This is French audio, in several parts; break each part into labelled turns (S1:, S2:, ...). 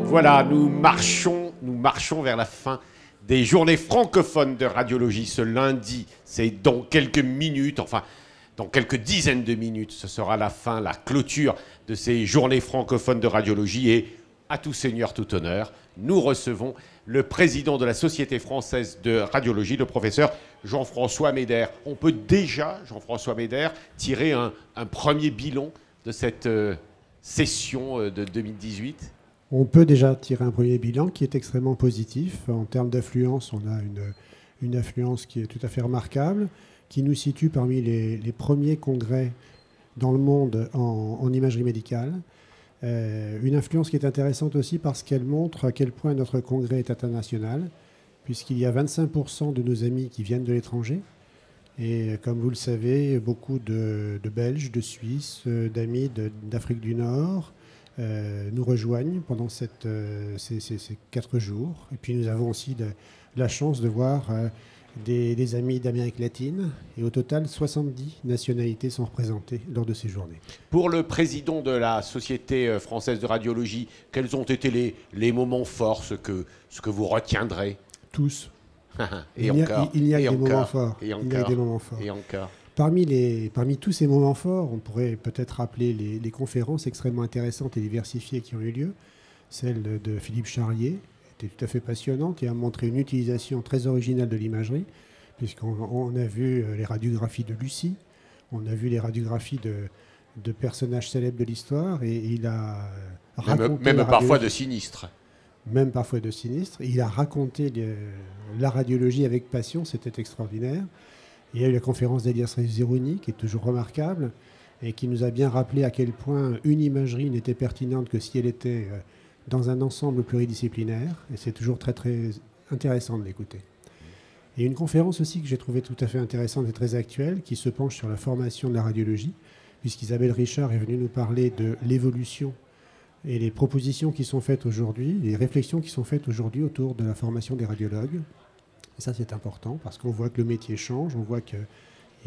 S1: Voilà, nous marchons vers la fin des journées francophones de radiologie ce lundi. C'est dans quelques minutes, enfin dans quelques dizaines de minutes, ce sera la fin, la clôture de ces journées francophones de radiologie. Et à tout seigneur, tout honneur, nous recevons le président de la Société française de radiologie, le professeur Jean-François Méder. On peut déjà, Jean-François Méder, tirer un premier bilan de cette session de 2018 ?
S2: On peut déjà tirer un premier bilan qui est extrêmement positif. En termes d'affluence, on a une affluence qui est tout à fait remarquable, qui nous situe parmi les premiers congrès dans le monde en imagerie médicale. Une influence qui est intéressante aussi parce qu'elle montre à quel point notre congrès est international, puisqu'il y a 25% de nos amis qui viennent de l'étranger. Et comme vous le savez, beaucoup de Belges, de Suisses, d'amis d'Afrique du Nord nous rejoignent pendant ces 4 jours. Et puis nous avons aussi la chance de voir des amis d'Amérique latine. Et au total, 70 nationalités sont représentées lors de ces journées.
S1: Pour le président de la Société française de radiologie, quels ont été les moments forts, ce que vous retiendrez?
S2: Tous.
S1: Il
S2: y a des moments forts.
S1: Et encore.
S2: Parmi tous ces moments forts, on pourrait peut-être rappeler les conférences extrêmement intéressantes et diversifiées qui ont eu lieu. Celle de Philippe Charrier était tout à fait passionnante et a montré une utilisation très originale de l'imagerie, puisqu'on a vu les radiographies de Lucie, on a vu les radiographies de personnages célèbres de l'histoire, et il a raconté...
S1: Même parfois de sinistres.
S2: Même parfois de sinistres. Il a raconté la radiologie avec passion, c'était extraordinaire. Il y a eu la conférence d'Elias Zerhouni, qui est toujours remarquable, et qui nous a bien rappelé à quel point une imagerie n'était pertinente que si elle était dans un ensemble pluridisciplinaire. Et c'est toujours très, très intéressant de l'écouter. Et une conférence aussi que j'ai trouvée tout à fait intéressante et très actuelle, qui se penche sur la formation de la radiologie, puisqu'Isabelle Richard est venue nous parler de l'évolution et les propositions qui sont faites aujourd'hui, les réflexions qui sont faites aujourd'hui autour de la formation des radiologues. Et ça, c'est important parce qu'on voit que le métier change, on voit qu'il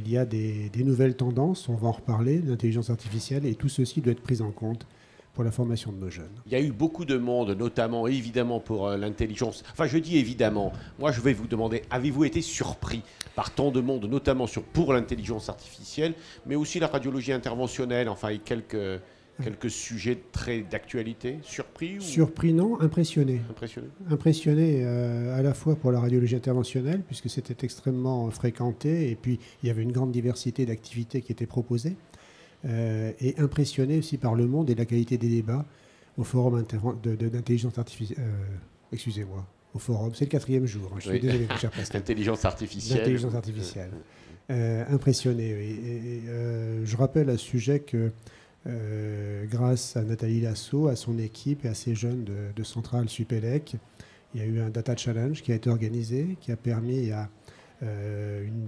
S2: y a des nouvelles tendances, on va en reparler, l'intelligence artificielle, et tout ceci doit être pris en compte pour la formation de nos jeunes.
S1: Il y a eu beaucoup de monde, notamment évidemment pour l'intelligence. Enfin, je dis évidemment, moi je vais vous demander, avez-vous été surpris par tant de monde, notamment pour l'intelligence artificielle, mais aussi la radiologie interventionnelle, enfin, et quelques sujets très d'actualité? Surpris ou...
S2: Surpris, non. Impressionné. Impressionné à la fois pour la radiologie interventionnelle, puisque c'était extrêmement fréquenté, et puis il y avait une grande diversité d'activités qui étaient proposées, et impressionné aussi par le monde et la qualité des débats au forum d'intelligence artificielle. Excusez-moi, au forum, c'est le 4e jour. Je suis désolé, mon cher Pascal.
S1: Intelligence artificielle.
S2: L'intelligence artificielle. Impressionné, oui. Et je rappelle à ce sujet que grâce à Nathalie Lasso, à son équipe et à ces jeunes de Centrale Supélec, il y a eu un Data Challenge qui a été organisé, qui a permis à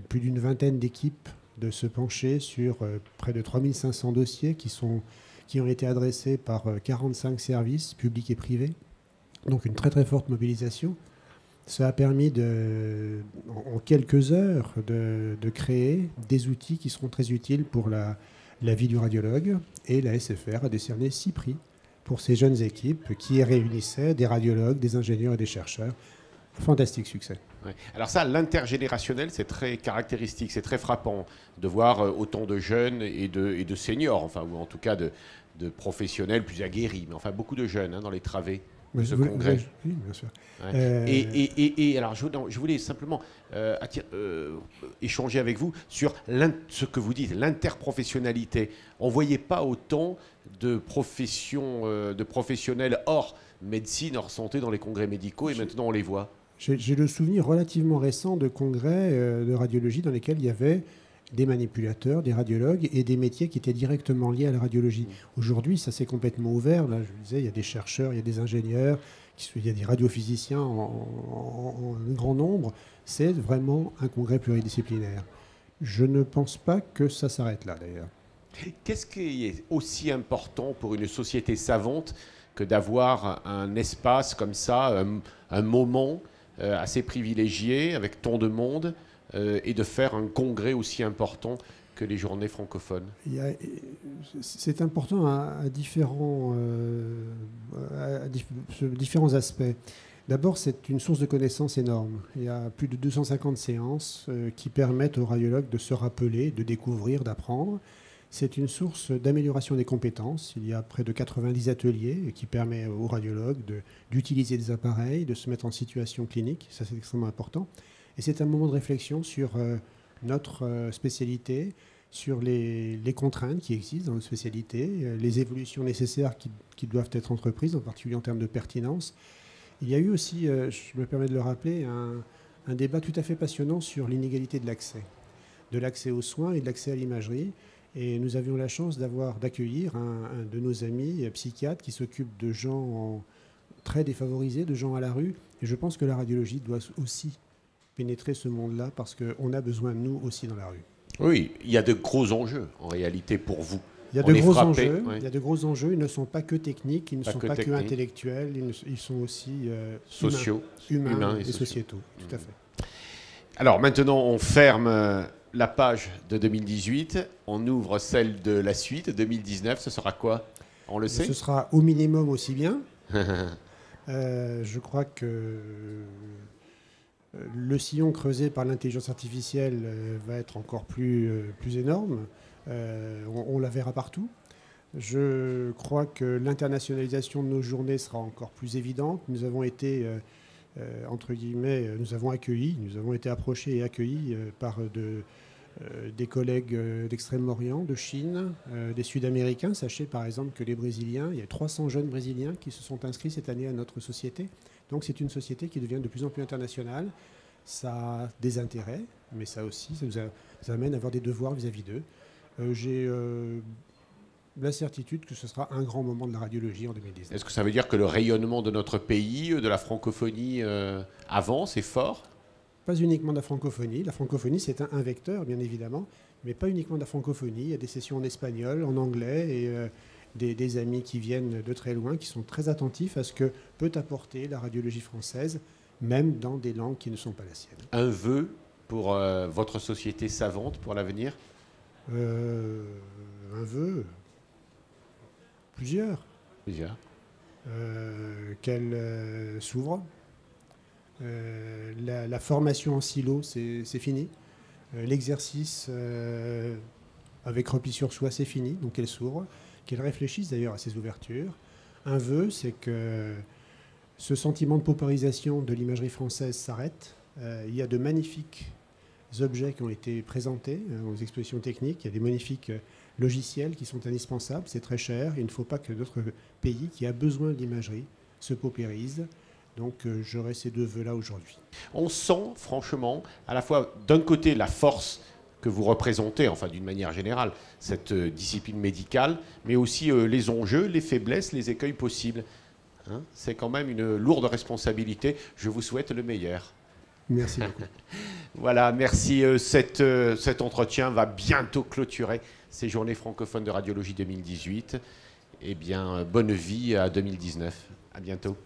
S2: plus d'une vingtaine d'équipes de se pencher sur près de 3500 dossiers qui ont été adressés par 45 services publics et privés. Donc une très très forte mobilisation. Ça a permis en quelques heures de créer des outils qui seront très utiles pour la vie du radiologue, et la SFR a décerné 6 prix pour ces jeunes équipes qui réunissaient des radiologues, des ingénieurs et des chercheurs. Fantastique succès.
S1: Ouais. Alors ça, l'intergénérationnel, c'est très caractéristique, c'est très frappant de voir autant de jeunes et de seniors, enfin, ou en tout cas de professionnels plus aguerris, mais enfin beaucoup de jeunes dans les travées de ce congrès.
S2: Oui, bien sûr.
S1: Ouais. Et alors, je voulais simplement échanger avec vous sur ce que vous dites, l'interprofessionnalité. On ne voyait pas autant de professionnels hors médecine, hors santé dans les congrès médicaux, et maintenant on les voit.
S2: J'ai le souvenir relativement récent de congrès de radiologie dans lesquels il y avait des manipulateurs, des radiologues et des métiers qui étaient directement liés à la radiologie. Aujourd'hui, ça s'est complètement ouvert. Là, je vous disais, il y a des chercheurs, il y a des ingénieurs, il y a des radiophysiciens en grand nombre. C'est vraiment un congrès pluridisciplinaire. Je ne pense pas que ça s'arrête là, d'ailleurs.
S1: Qu'est-ce qui est aussi important pour une société savante que d'avoir un espace comme ça, un moment assez privilégié, avec tant de monde, et de faire un congrès aussi important que les journées francophones?
S2: C'est important différents aspects. D'abord, c'est une source de connaissances énorme. Il y a plus de 250 séances qui permettent aux radiologues de se rappeler, de découvrir, d'apprendre. C'est une source d'amélioration des compétences. Il y a près de 90 ateliers qui permettent aux radiologues d'utiliser des appareils, de se mettre en situation clinique. Ça, c'est extrêmement important. Et c'est un moment de réflexion sur notre spécialité, sur les contraintes qui existent dans notre spécialité, les évolutions nécessaires qui doivent être entreprises, en particulier en termes de pertinence. Il y a eu aussi, je me permets de le rappeler, un débat tout à fait passionnant sur l'inégalité de l'accès aux soins et de l'accès à l'imagerie. Et nous avions la chance d'accueillir un de nos amis psychiatres qui s'occupe de gens très défavorisés, de gens à la rue. Et je pense que la radiologie doit aussi pénétrer ce monde-là parce qu'on a besoin de nous aussi dans la rue.
S1: Oui, il y a de gros enjeux en réalité pour vous.
S2: Il y a de gros enjeux. Oui. Il y a de gros enjeux. Ils ne sont pas que techniques, ils ne sont pas que intellectuels, ils sont aussi
S1: sociaux,
S2: humains et sociétaux. Tout à fait.
S1: Alors maintenant, on ferme la page de 2018, on ouvre celle de la suite, 2019. Ce sera quoi? On le sait?
S2: Ce sera au minimum aussi bien. Je crois que le sillon creusé par l'intelligence artificielle va être encore plus énorme. On la verra partout. Je crois que l'internationalisation de nos journées sera encore plus évidente. Nous avons été, entre guillemets, nous avons été approchés et accueillis par des collègues d'Extrême-Orient, de Chine, des Sud-Américains. Sachez par exemple que les Brésiliens, il y a 300 jeunes Brésiliens qui se sont inscrits cette année à notre société. Donc c'est une société qui devient de plus en plus internationale. Ça a des intérêts, mais ça aussi, ça nous amène à avoir des devoirs vis-à-vis d'eux. J'ai la certitude que ce sera un grand moment de la radiologie en 2019.
S1: Est-ce que ça veut dire que le rayonnement de notre pays, de la francophonie, avance, est fort?
S2: Pas uniquement de la francophonie. La francophonie, c'est un vecteur, bien évidemment, mais pas uniquement de la francophonie. Il y a des sessions en espagnol, en anglais, et des amis qui viennent de très loin, qui sont très attentifs à ce que peut apporter la radiologie française, même dans des langues qui ne sont pas la sienne.
S1: Un vœu pour votre société savante pour l'avenir?
S2: Un vœu, plusieurs. Qu'elle s'ouvre. La formation en silo, c'est fini. L'exercice avec repli sur soi, c'est fini. Donc qu'elle s'ouvre. Qu'elle réfléchisse d'ailleurs à ces ouvertures. Un vœu, c'est que ce sentiment de paupérisation de l'imagerie française s'arrête. Il y a de magnifiques objets qui ont été présentés aux expositions techniques. Il y a des magnifiques logiciels qui sont indispensables. C'est très cher. Il ne faut pas que d'autres pays qui a besoin de l'imagerie se paupérisent. Donc j'aurai ces deux vœux-là aujourd'hui.
S1: On sent franchement à la fois d'un côté la force que vous représentez, enfin d'une manière générale, cette discipline médicale, mais aussi les enjeux, les faiblesses, les écueils possibles. Hein, c'est quand même une lourde responsabilité. Je vous souhaite le meilleur.
S2: Merci beaucoup.
S1: Voilà, merci. Cet entretien va bientôt clôturer ces journées francophones de radiologie 2018. Eh bien, bonne vie à 2019. À bientôt.